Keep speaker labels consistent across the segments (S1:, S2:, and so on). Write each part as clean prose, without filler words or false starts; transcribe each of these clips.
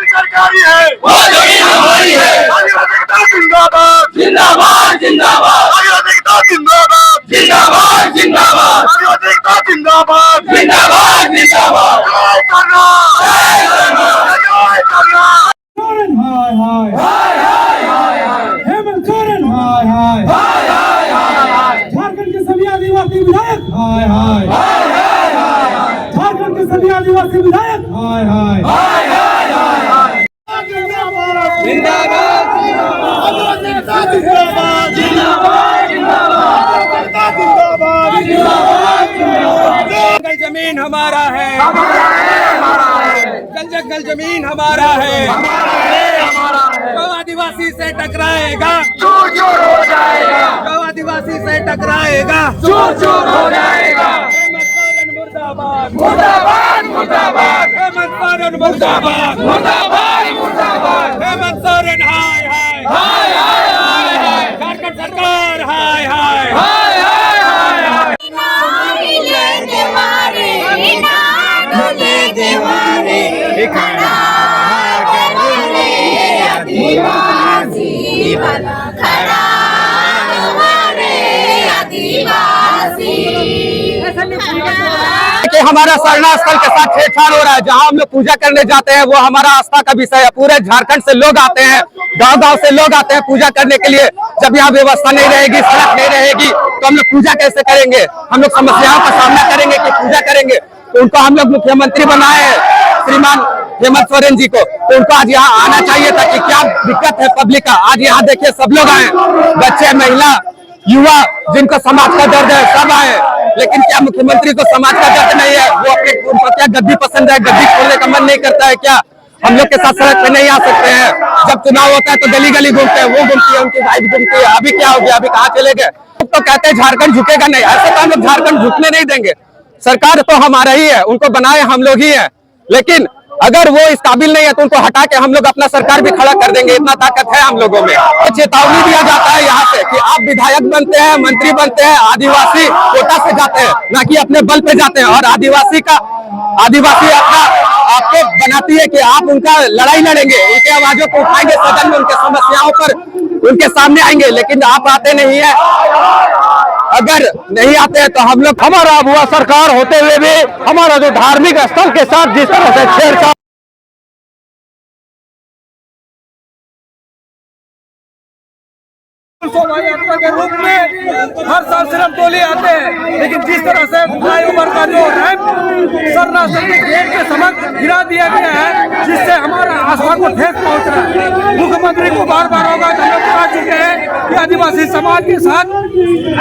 S1: सरकारी है वो जमीन हमारी है। आदिवासी जिंदाबाद जिंदाबाद जिंदाबाद। आदिवासी जिंदाबाद जिंदाबाद जिंदाबाद। आदिवासी जिंदाबाद जिंदाबाद जिंदाबाद।
S2: हेमंत सोरेन हाय हाय हाय हाय हाय। झारखंड के सभी आदिवासी विधायक हाय हाय हाय हाय हाय। झारखंड के सभी आदिवासी विधायक हाय हाय हाय हाय हाय। जिंदाबाद जिंदाबाद जिंदाबाद जिंदाबाद जिंदाबाद जिंदाबाद जिंदाबाद। जल जमीन हमारा है, जल जंगल जमीन हमारा है। जो आदिवासी से टकराएगा चूर चूर हो जाएगा। जो आदिवासी से टकराएगा चूर चूर हो जाएगा। हेमंत सोरेन मुर्दाबाद मुर्दाबाद मुर्दाबाद। हेमंत सोरेन मुर्दाबाद मुर्दाबाद मुर्दाबाद। हेमंत सोरेन हाय हाय हाय हाय हाय हाय। झारखंड सरकार हाय हाय हाय हाय हाय हाय।
S3: कि हमारा सरना स्थल के साथ छेड़छाड़ हो रहा है। जहां हम लोग पूजा करने जाते हैं वो हमारा आस्था का विषय है। पूरे झारखंड से लोग आते हैं, गांव-गांव से लोग आते हैं पूजा करने के लिए। जब यहाँ व्यवस्था नहीं रहेगी, सड़क नहीं रहेगी तो हम लोग पूजा कैसे करेंगे? हम लोग समस्याओं का सामना करेंगे कि पूजा करेंगे? तो उनको हम लोग मुख्यमंत्री बनाए हैं श्रीमान हेमंत सोरेन जी को, तो उनको आज यहाँ आना चाहिए था कि क्या दिक्कत है पब्लिक का। आज यहाँ देखिए सब लोग आए, बच्चे, महिला, युवा, जिनको समाज का दर्द है सब आए। लेकिन क्या मुख्यमंत्री को समाज का दर्द नहीं है? वो अपने उनको क्या गद्दी पसंद है? गद्दी छोड़ने का मन नहीं करता है क्या? हम लोग के साथ सड़क पे नहीं आ सकते हैं? जब चुनाव होता है तो गली गली घूमते हैं, वो घूमती है, उनकी वाइफ घूमती है। अभी क्या हो गया? अभी कहाँ चले गए? तो कहते हैं झारखंड झुकेगा नहीं। ऐसे तो हम लोग झारखंड झुकने नहीं देंगे। सरकार तो हमारा ही है, उनको बनाए हम लोग ही है। लेकिन अगर वो इस काबिल नहीं है तो उनको हटा के हम लोग अपना सरकार भी खड़ा कर देंगे। इतना ताकत है हम लोगों में। चेतावनी दिया जाता है यहाँ से कि आप विधायक बनते हैं, मंत्री बनते हैं, आदिवासी कोटा से जाते हैं, ना कि अपने बल पे जाते हैं। और आदिवासी अपना आपको बनाती है कि आप उनका लड़ाई लड़ेंगे, उनके आवाजों को उठाएंगे सदन में, उनके समस्याओं पर उनके सामने आएंगे। लेकिन आप आते नहीं है। अगर नहीं आते हैं तो हम लोग, हमारा हुआ सरकार होते हुए भी हमारा जो धार्मिक स्थल के साथ जिस तरह से छेड़छाड़
S2: शोभा यात्रा के रूप में हर साल सिर्फ टोली आते हैं, लेकिन जिस तरह से फ्लाईओवर का जो रैंप सरना के गेट के समक्ष गिरा दिया गया है, जिससे हमारा आस्था को ठेस पहुंच रहा है। मुख्यमंत्री को बार बार होगा धन्यवाद करा चुके हैं कि आदिवासी समाज के साथ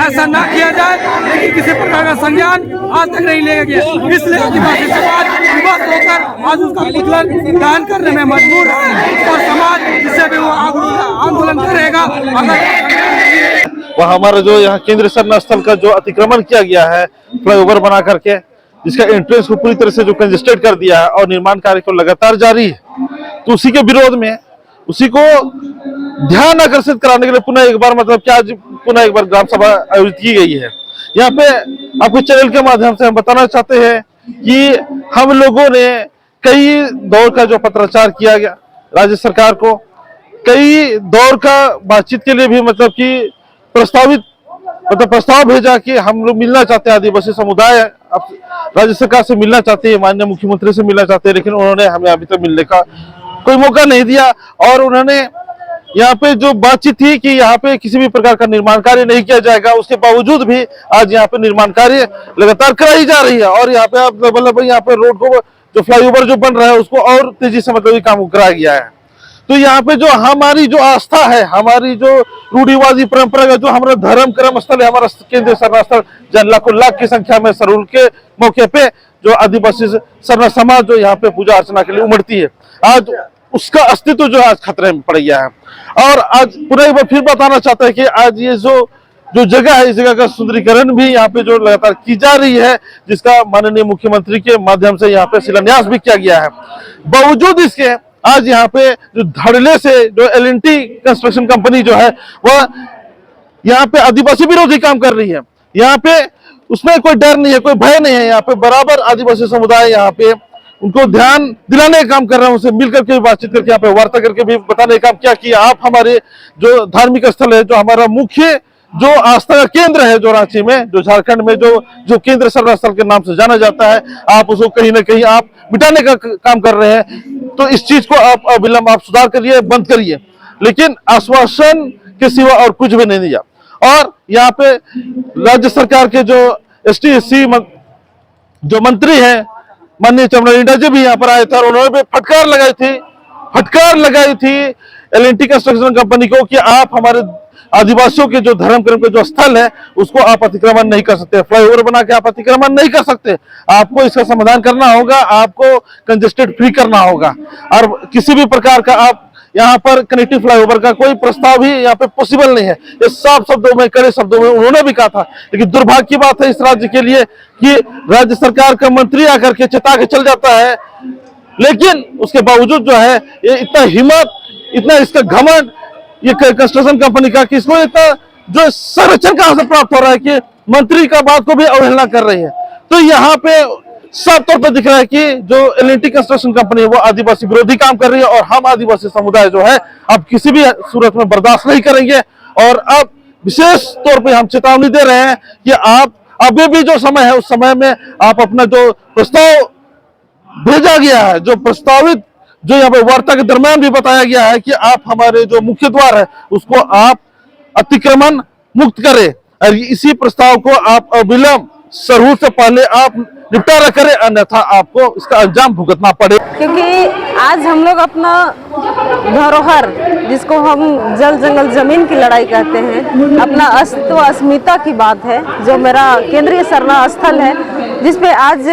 S2: ऐसा ना किया जाए, लेकिन किसी प्रकार का संज्ञान आज तक नहीं लिया गया। इसलिए आदिवासी समाज विवश होकर आज उसका पुतलन दान करने में मजबूर है और समाज जिससे भी वो आंदोलन करेगा। अगर
S4: वह हमारा जो यहाँ केंद्रीय सरना स्थल का जो अतिक्रमण किया गया है फ्लाईओवर बना करके, जिसका एंट्रेंस को पूरी तरह से जो कंजेस्टेड कर दिया है और निर्माण कार्य को लगातार जारी है, तो उसी के विरोध में उसी को ध्यान आकर्षित कराने के लिए पुनः एक बार मतलब कि आज पुनः एक बार ग्राम सभा आयोजित की गई है। यहाँ पे आपको चैनल के माध्यम से हम बताना चाहते हैं कि हम लोगों ने कई दौर का जो पत्राचार किया गया राज्य सरकार को, कई दौर का बातचीत के लिए भी मतलब कि प्रस्ताव भेजा कि हम लोग मिलना चाहते हैं, आदिवासी समुदाय राज्य सरकार से मिलना चाहते हैं, माननीय मुख्यमंत्री से मिलना चाहते हैं, लेकिन उन्होंने हमें अभी तक मिलने का कोई मौका नहीं दिया। और उन्होंने यहाँ पे जो बातचीत थी कि यहाँ पे किसी भी प्रकार का निर्माण कार्य नहीं किया जाएगा, उसके बावजूद भी आज यहाँ पे निर्माण कार्य लगातार कराई जा रही है। और यहाँ पे आप मतलब यहाँ पे रोड को जो फ्लाईओवर जो बन रहा है उसको और तेजी से मतलब काम कराया गया है। तो यहाँ पे जो हमारी जो आस्था है, हमारी जो रूढ़िवादी परंपरा का जो हमारा धर्म कर्म स्थल है, हमारा केंद्रीय सरना स्थल, जन लाख की संख्या में सरूल के मौके पे जो आदिवासी सरना समाज जो यहाँ पे पूजा अर्चना के लिए उमड़ती है, आज उसका अस्तित्व जो आज खतरे में पड़ गया है। और आज पुनः एक बार फिर बताना चाहता है कि आज ये जो जगह है, इस जगह का सुंदरीकरण भी यहाँ पे जो लगातार की जा रही है, जिसका माननीय मुख्यमंत्री के माध्यम से यहाँ पे शिलान्यास भी किया गया है। बावजूद इसके आज यहाँ पे जो धड़ल्ले से जो L&T कंस्ट्रक्शन कंपनी जो है वह यहाँ पे आदिवासी विरोधी काम कर रही है। यहाँ पे उसमें कोई डर नहीं है, कोई भय नहीं है। यहाँ पे बराबर आदिवासी समुदाय यहाँ पे उनको ध्यान दिलाने का काम कर रहे हैं, उनसे मिल करके बातचीत करके यहाँ पे वार्ता करके भी बताने का काम किया कि आप हमारे जो धार्मिक स्थल है, जो हमारा मुख्य जो आस्था का केंद्र है, जो रांची में, जो झारखंड में जो केंद्र सरना स्थल के नाम से जाना जाता है, आप उसको कहीं ना कहीं आप मिटाने का काम कर रहे हैं। तो इस चीज को आप अविलंब आप सुधार करिए, बंद करिए। लेकिन आश्वासन के सिवा और कुछ भी नहीं दिया। और यहाँ पे राज्य सरकार के जो ST/SC जो मंत्री हैं, माननीय चमड़ा जी भी यहाँ पर आए थे और उन्होंने भी फटकार लगाई थी L&T कंस्ट्रक्शन कंपनी को कि आप हमारे आदिवासियों के जो धर्म कर्म के जो स्थल है उसको आप अतिक्रमण नहीं कर सकते, फ्लाईओवर बना के आप अतिक्रमण नहीं कर सकते, आपको इसका समाधान करना होगा, आपको कंजेस्टेड फ्री करना होगा। और किसी भी प्रकार का आप यहाँ पर कनेक्टिव फ्लाईओवर का कोई प्रस्ताव भी यहाँ पे पॉसिबल नहीं है। ये साफ शब्दों में, कड़े शब्दों में उन्होंने भी कहा था। लेकिन दुर्भाग्य की बात है इस राज्य के लिए कि राज्य सरकार का मंत्री आकर के चेता के चल जाता है, लेकिन उसके बावजूद जो है ये इतना हिम्मत, इतना इसका घमंड ये कंस्ट्रक्शन कंपनी का, कि इसको इतना जो संरक्षण कहां से प्राप्त हो रहा है कि मंत्री का बात को भी अवहेलना कर रही है। तो यहाँ पे साफ तौर पर दिख रहा है कि जो L&T कंस्ट्रक्शन कंपनी है वो आदिवासी विरोधी काम कर रही है और हम आदिवासी समुदाय जो है अब किसी भी सूरत में बर्दाश्त नहीं करेंगे। और अब विशेष तौर पे हम चेतावनी दे रहे हैं कि आप अभी भी जो समय है उस समय में आप अपना जो प्रस्ताव भेजा गया है, जो प्रस्तावित जो यहाँ पे वार्ता के दरमियान भी बताया गया है कि आप हमारे जो मुख्य द्वार है उसको आप अतिक्रमण मुक्त करें, और इसी प्रस्ताव को आप अविलंब सरहू से पहले आप निपटारा करें, अन्यथा आपको इसका अंजाम भुगतना पड़े।
S5: क्योंकि आज हम लोग अपना धरोहर, जिसको हम जल जंगल जमीन की लड़ाई कहते हैं, अपना अस्तित्व अस्मिता की बात है, जो मेरा केंद्रीय सरना स्थल है, जिसपे आज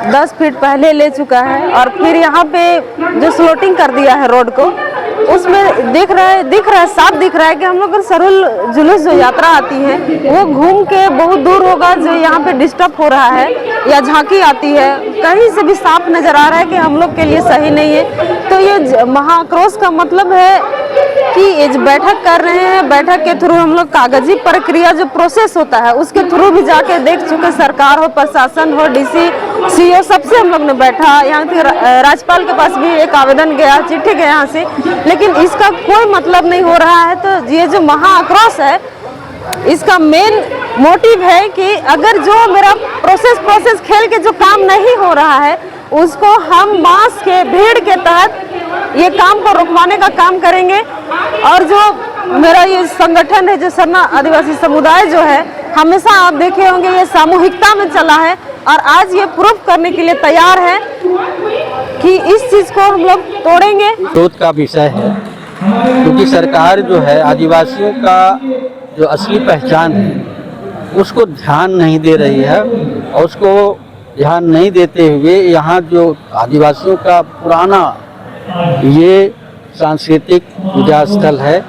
S5: 10 फीट पहले ले चुका है और फिर यहाँ पे जो स्लोटिंग कर दिया है रोड को, उसमें दिख रहा है साफ दिख रहा है कि हम लोग सरुल जुलूस जो यात्रा आती है वो घूम के बहुत दूर होगा, जो यहाँ पे डिस्टर्ब हो रहा है, या झांकी आती है, कहीं से भी साफ नजर आ रहा है कि हम लोग के लिए सही नहीं है। तो ये महाआक्रोश का मतलब है कि ये जो बैठक कर रहे हैं, बैठक के थ्रू हम लोग कागजी प्रक्रिया जो प्रोसेस होता है उसके थ्रू भी जाके देख चुके, सरकार हो, प्रशासन हो, DC, CO, सबसे हम लोग ने बैठा, यहाँ पे राज्यपाल के पास भी एक आवेदन गया, चिट्ठी गया यहाँ से, लेकिन इसका कोई मतलब नहीं हो रहा है। तो ये जो महाआक्रोश है इसका मेन मोटिव है कि अगर जो मेरा प्रोसेस खेल के जो काम नहीं हो रहा है उसको हम मास के भीड़ के तहत ये काम को रुकवाने का काम करेंगे। और जो मेरा ये संगठन है, जो सरना आदिवासी समुदाय जो है, हमेशा आप देखे होंगे ये सामूहिकता में चला है और आज ये प्रूफ करने के लिए तैयार है कि इस चीज को हम लोग तोड़ेंगे।
S6: विरोध का विषय है क्योंकि सरकार जो है आदिवासियों का जो असली पहचान है उसको ध्यान नहीं दे रही है, और उसको ध्यान नहीं देते हुए यहाँ जो आदिवासियों का पुराना ये सांस्कृतिक पूजा स्थल है,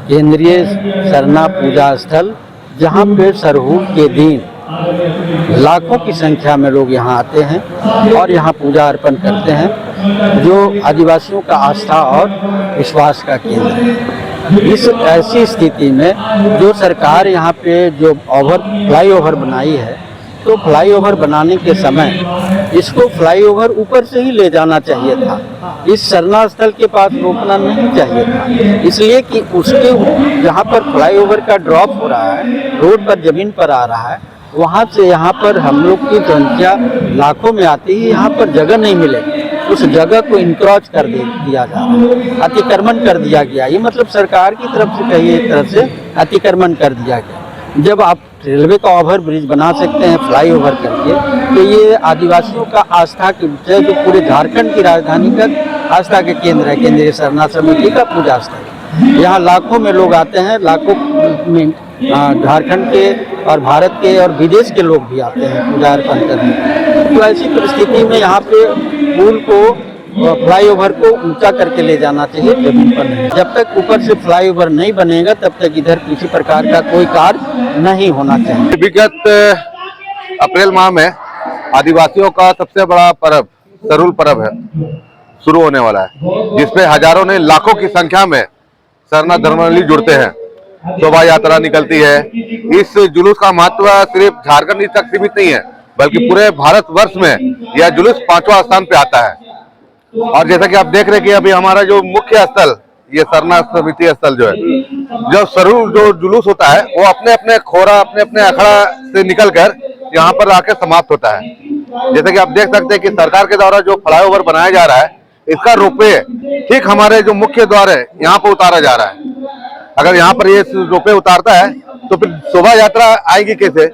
S6: केंद्रीय सरना पूजा स्थल, जहाँ पे सरहू के दिन लाखों की संख्या में लोग यहाँ आते हैं और यहाँ पूजा अर्पण करते हैं, जो आदिवासियों का आस्था और विश्वास का केंद्र है। इस ऐसी स्थिति में जो सरकार यहाँ पे जो फ्लाईओवर बनाई है, तो फ्लाईओवर बनाने के समय इसको फ्लाईओवर ऊपर से ही ले जाना चाहिए था, इस सरना स्थल के पास रोकना नहीं चाहिए था, इसलिए कि उसके जहाँ पर फ्लाईओवर का ड्रॉप हो रहा है, रोड पर जमीन पर आ रहा है, वहाँ से यहाँ पर हम लोग की संख्या लाखों में आती है, यहाँ पर जगह नहीं मिलेगी, उस जगह को इंक्रोच कर दिया जा रहा है, अतिक्रमण कर दिया गया। ये मतलब सरकार की तरफ से कहीं एक तरफ से अतिक्रमण कर दिया गया। जब आप रेलवे का ओवर ब्रिज बना सकते हैं फ्लाईओवर करके, तो ये आदिवासियों का आस्था के विषय, जो पूरे झारखंड की राजधानी का आस्था के केंद्र है, केंद्रीय सरना समिति का पूजा स्थल। यहाँ लाखों में लोग आते हैं, लाखों में झारखंड के और भारत के और विदेश के लोग भी आते हैं पूजा अर्पण करने। तो ऐसी परिस्थिति में यहाँ पे पुल को, फ्लाईओवर को ऊंचा करके ले जाना चाहिए, जमीन पर नहीं। जब तक ऊपर से फ्लाईओवर नहीं बनेगा तब तक इधर किसी प्रकार का कोई कार्य नहीं होना चाहिए।
S7: विगत अप्रैल माह में आदिवासियों का सबसे बड़ा पर्व सरुल पर्व है, शुरू होने वाला है, जिसमें हजारों नहीं लाखों की संख्या में सरना धर्मावलंबी जुड़ते हैं, शोभा यात्रा निकलती है। इस जुलूस का महत्व सिर्फ झारखंड तक सीमित नहीं है, बल्कि पूरे भारतवर्ष में यह जुलूस 5वां स्थान पे आता है। और जैसा कि आप देख रहे हैं कि अभी हमारा जो मुख्य स्थल, ये सरना समिति स्थल जो है, जो सरूल जो जुलूस होता है वो अपने अपने खोरा, अपने अपने अखड़ा से निकलकर यहाँ पर आके समाप्त होता है। जैसे कि आप देख सकते हैं कि सरकार के द्वारा जो फ्लाईओवर बनाया जा रहा है, इसका रोपवे ठीक हमारे जो मुख्य द्वार है यहाँ पर उतारा जा रहा है। अगर यहाँ पर ये रोपवे उतारता है तो फिर शोभा यात्रा आएगी कैसे,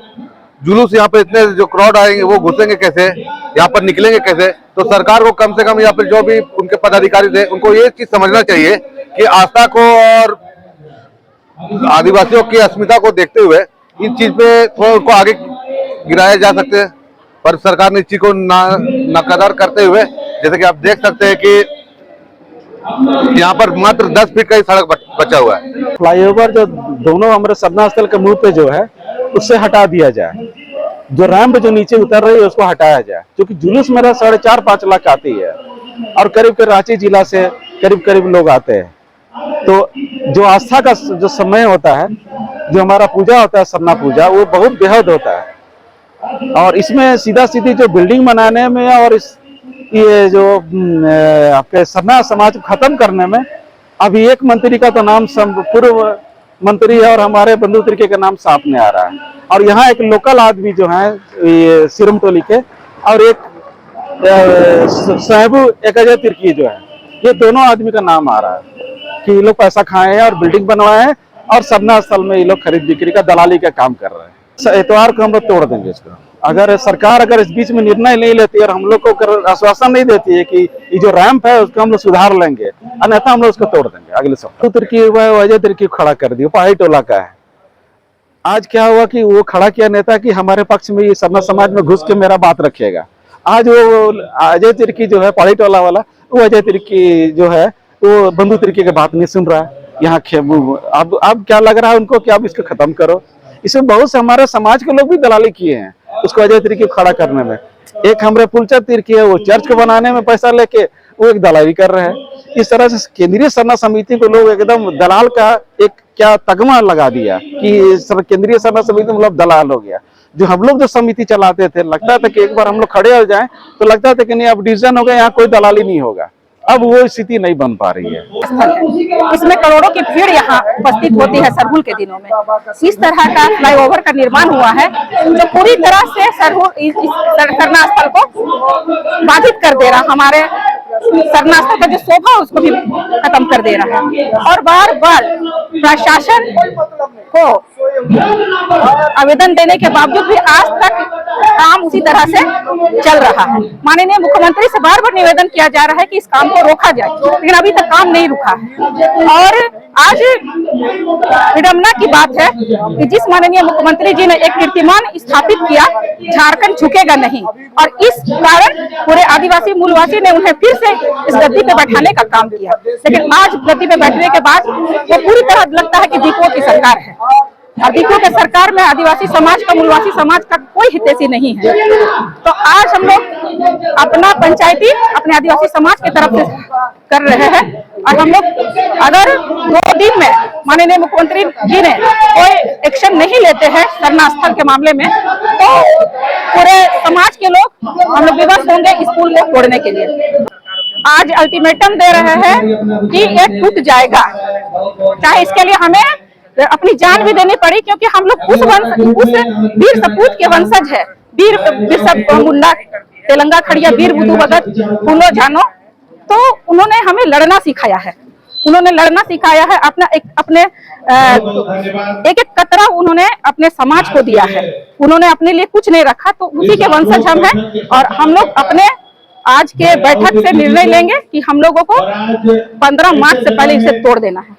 S7: जुलूस यहाँ पे इतने जो क्राउड आएंगे वो घुसेंगे कैसे, यहाँ पर निकलेंगे कैसे। तो सरकार को कम से कम या फिर जो भी उनके पदाधिकारी थे उनको ये चीज समझना चाहिए कि आस्था को और आदिवासियों की अस्मिता को देखते हुए इस चीज पे थोड़ा उनको आगे गिराया जा सकते हैं, पर सरकार ने इस चीज को नाकदर करते हुए, जैसे कि आप देख सकते हैं कि यहाँ पर मात्र 10 फीट का ही सड़क बचा हुआ है।
S8: फ्लाईओवर जो दोनों हमारे सरना स्थल के मुंह पे जो है उससे हटा दिया जाए, जो रैंप जो नीचे उतर रही है उसको हटाया जाए, क्योंकि जुलूस मेरा 4.5-5 लाख आती है और करीब रांची जिला से करीब लोग आते हैं। तो जो आस्था का जो समय होता है, जो हमारा पूजा होता है सरना पूजा, वो बहुत बेहद होता है। और इसमें सीधा सीधी जो बिल्डिंग बनाने में और ये जो आपके सरना समाज को खत्म करने में, अभी एक मंत्री का तो नाम पूर्व मंत्री है और हमारे बंधु तरीके का नाम सामने आ रहा है, और यहाँ एक लोकल आदमी जो है ये सिरम टोली के, और एक साहबू एक अजय तिर्की जो है, ये दोनों आदमी का नाम आ रहा है कि ये लोग पैसा खाए हैं और बिल्डिंग बनवाए हैं और सरना स्थल में ये लोग खरीद बिक्री का दलाली का काम कर रहे हैं। एतवार को हम लोग तोड़ देंगे इसको। अगर सरकार इस बीच में निर्णय नहीं लेती और हम लोग को आश्वासन नहीं देती है कि ये जो रैंप है उसको हम लोग सुधार लेंगे, अन्यथा हम लोग उसको तोड़ देंगे अगले सप्ताह। तिर्की अजय तिर्की खड़ा कर दिया, पहाड़ी टोला का है। आज क्या हुआ कि वो खड़ा किया नेता कि हमारे पक्ष में ये सरना समाज में घुस के मेरा बात रखेगा। आज वो अजय तिर्की जो है पहाड़ी टोला वाला, वो अजय तिर्की जो है वो बंधु तिर्की की बात नहीं सुन रहा है। यहाँ अब क्या लग रहा है उनको कि अब इसको खत्म करो। इसमें बहुत से हमारे समाज के लोग भी दलाली किए हैं उसको अजय तिर्की खड़ा करने में। एक हमारे पुलचर तिर्की है, वो चर्च को बनाने में पैसा लेके वो एक दलाली कर रहे हैं। इस तरह से केंद्रीय सरना समिति को लोग एकदम दलाल का एक क्या तगमा लगा दिया कि केंद्रीय सरना समिति मतलब दलाल हो गया। जो हम लोग जो समिति चलाते थे, लगता था कि एक बार हम लोग खड़े हो जाएं तो लगता था कि नहीं अब डिसीजन हो गया, यहाँ कोई दलाली नहीं होगा। अब वो स्थिति नहीं बन पा रही है।
S9: इसमें करोड़ों की भीड़ यहाँ उपस्थित होती है सरहुल के दिनों में। इस तरह का फ्लाईओवर का निर्माण हुआ है जो पूरी तरह से सरना स्थल को बाधित कर दे रहा, हमारे सरना स्थल का जो शोभा उसको भी खत्म कर दे रहा है। और बार बार प्रशासन को आवेदन देने के बावजूद भी आज तक काम उसी तरह से चल रहा है। माननीय मुख्यमंत्री से बार बार निवेदन किया जा रहा है कि इस काम को रोका जाए, लेकिन अभी तक काम नहीं रुका है। और आज विडम्बना की बात है कि जिस माननीय मुख्यमंत्री जी ने एक कीर्तिमान स्थापित किया, झारखंड झुकेगा नहीं, और इस कारण पूरे आदिवासी मूलवासी ने उन्हें फिर से इस गद्दी पे बैठाने का काम किया। लेकिन आज गद्दी पे बैठने के बाद वो पूरी तरह लगता है कि दीपो की सरकार है, और दीपो के सरकार में आदिवासी समाज का, मूलवासी समाज का कोई हितैषी नहीं है। तो आज हम लोग अपना पंचायती अपने आदिवासी समाज की तरफ से कर रहे हैं, और हम लोग अगर 2 दिन में माननीय मुख्यमंत्री जी ने कोई एक्शन नहीं लेते हैं सरना स्थल के मामले में, तो पूरे समाज के लोग हम लोग विवश होंगे इस पुल को तोड़ने के लिए। आज अल्टीमेटम दे रहे हैं कि ये टूट जाएगा, चाहे इसके लिए हमें अपनी जान भी देनी पड़ी, क्योंकि हम लोग उस वीर सपूत के वंशज है। वीर मुल्ला तेलंगा खड़िया, वीर बुद्धू भगत, फूलो जानो, तो उन्होंने हमें लड़ना सिखाया है। उन्होंने लड़ना सिखाया है, अपने एक कतरा उन्होंने अपने समाज को दिया है। उन्होंने अपने लिए कुछ नहीं रखा, तो उसी के वंशज हम हैं। और हम लोग अपने आज के बैठक से निर्णय लेंगे कि हम लोगों को 15 मार्च से पहले इसे तोड़ देना है।